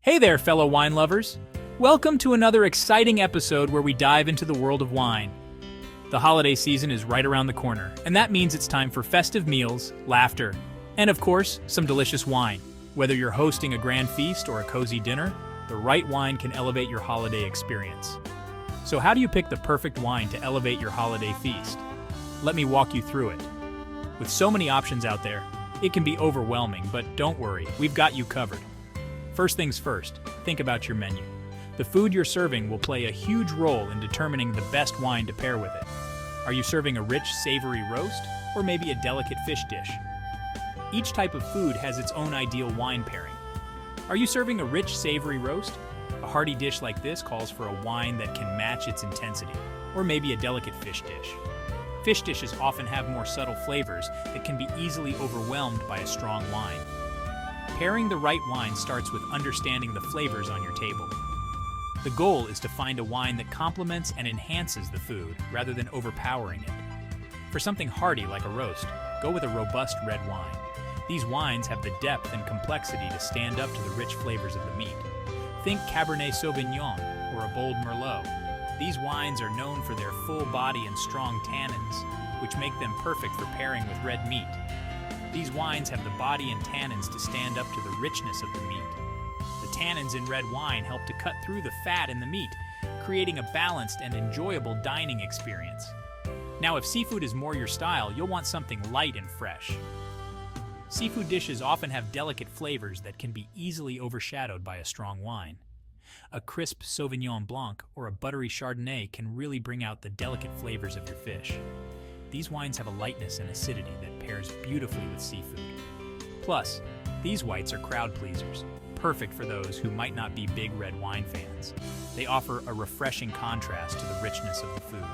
Hey there, fellow wine lovers! Welcome to another exciting episode where we dive into the world of wine. The holiday season is right around the corner, and that means it's time for festive meals, laughter, and of course, some delicious wine. Whether you're hosting a grand feast or a cozy dinner, the right wine can elevate your holiday experience. So how do you pick the perfect wine to elevate your holiday feast? Let me walk you through it. With so many options out there, it can be overwhelming, but don't worry, we've got you covered. First things first, think about your menu. The food you're serving will play a huge role in determining the best wine to pair with it. Are you serving a rich, savory roast, or maybe a delicate fish dish? Each type of food has its own ideal wine pairing. Are you serving a rich, savory roast? A hearty dish like this calls for a wine that can match its intensity, or maybe a delicate fish dish. Fish dishes often have more subtle flavors that can be easily overwhelmed by a strong wine. Pairing the right wine starts with understanding the flavors on your table. The goal is to find a wine that complements and enhances the food rather than overpowering it. For something hearty like a roast, go with a robust red wine. These wines have the depth and complexity to stand up to the rich flavors of the meat. Think Cabernet Sauvignon or a bold Merlot. These wines are known for their full body and strong tannins, which make them perfect for pairing with red meat. These wines have the body and tannins to stand up to the richness of the meat. The tannins in red wine help to cut through the fat in the meat, creating a balanced and enjoyable dining experience. Now, if seafood is more your style, you'll want something light and fresh. Seafood dishes often have delicate flavors that can be easily overshadowed by a strong wine. A crisp Sauvignon Blanc or a buttery Chardonnay can really bring out the delicate flavors of your fish. These wines have a lightness and acidity that pairs beautifully with seafood. Plus, these whites are crowd pleasers, perfect for those who might not be big red wine fans. They offer a refreshing contrast to the richness of the food.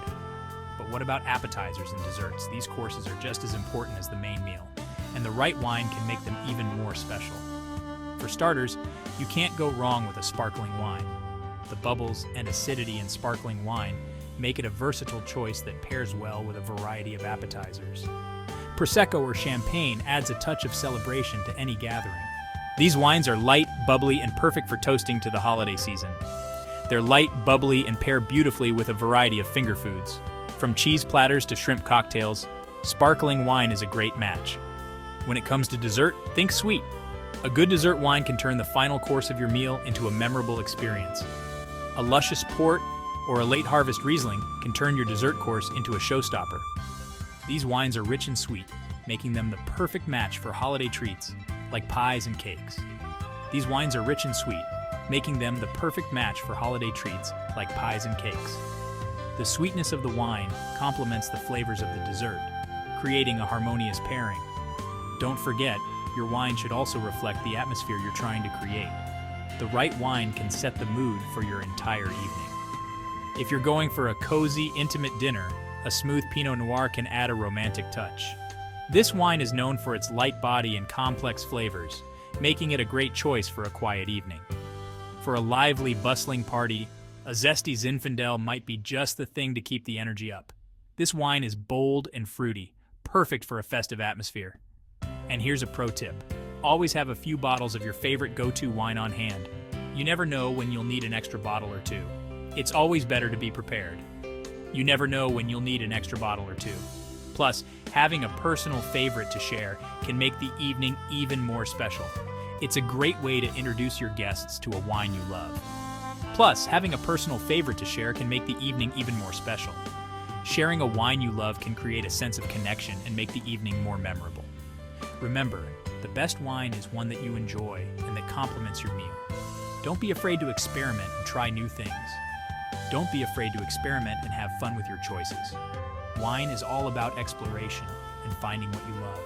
But what about appetizers and desserts? These courses are just as important as the main meal, and the right wine can make them even more special. For starters, you can't go wrong with a sparkling wine. The bubbles and acidity in sparkling wine make it a versatile choice that pairs well with a variety of appetizers. Prosecco or champagne adds a touch of celebration to any gathering. These wines are light, bubbly, and perfect for toasting to the holiday season. They're light, bubbly, and pair beautifully with a variety of finger foods. From cheese platters to shrimp cocktails, sparkling wine is a great match. When it comes to dessert, think sweet. A good dessert wine can turn the final course of your meal into a memorable experience. A luscious port or a late harvest Riesling can turn your dessert course into a showstopper. These wines are rich and sweet, making them the perfect match for holiday treats like pies and cakes. These wines are rich and sweet, making them the perfect match for holiday treats like pies and cakes. The sweetness of the wine complements the flavors of the dessert, creating a harmonious pairing. Don't forget, your wine should also reflect the atmosphere you're trying to create. The right wine can set the mood for your entire evening. If you're going for a cozy, intimate dinner, a smooth Pinot Noir can add a romantic touch. This wine is known for its light body and complex flavors, making it a great choice for a quiet evening. For a lively, bustling party, a zesty Zinfandel might be just the thing to keep the energy up. This wine is bold and fruity, perfect for a festive atmosphere. And here's a pro tip. Always have a few bottles of your favorite go-to wine on hand. You never know when you'll need an extra bottle or two. It's always better to be prepared. You never know when you'll need an extra bottle or two. Plus, having a personal favorite to share can make the evening even more special. It's a great way to introduce your guests to a wine you love. Plus, having a personal favorite to share can make the evening even more special. Sharing a wine you love can create a sense of connection and make the evening more memorable. Remember, the best wine is one that you enjoy and that complements your meal. Don't be afraid to experiment and try new things. Don't be afraid to experiment and have fun with your choices. Wine is all about exploration and finding what you love.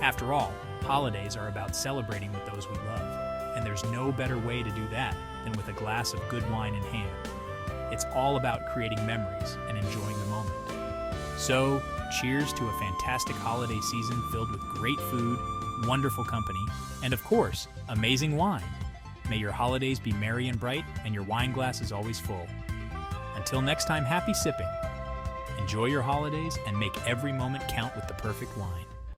After all, holidays are about celebrating with those we love, and there's no better way to do that than with a glass of good wine in hand. It's all about creating memories and enjoying the moment. So, cheers to a fantastic holiday season filled with great food, wonderful company, and of course, amazing wine. May your holidays be merry and bright, and your wine glass is always full. Until next time, happy sipping. Enjoy your holidays and make every moment count with the perfect wine.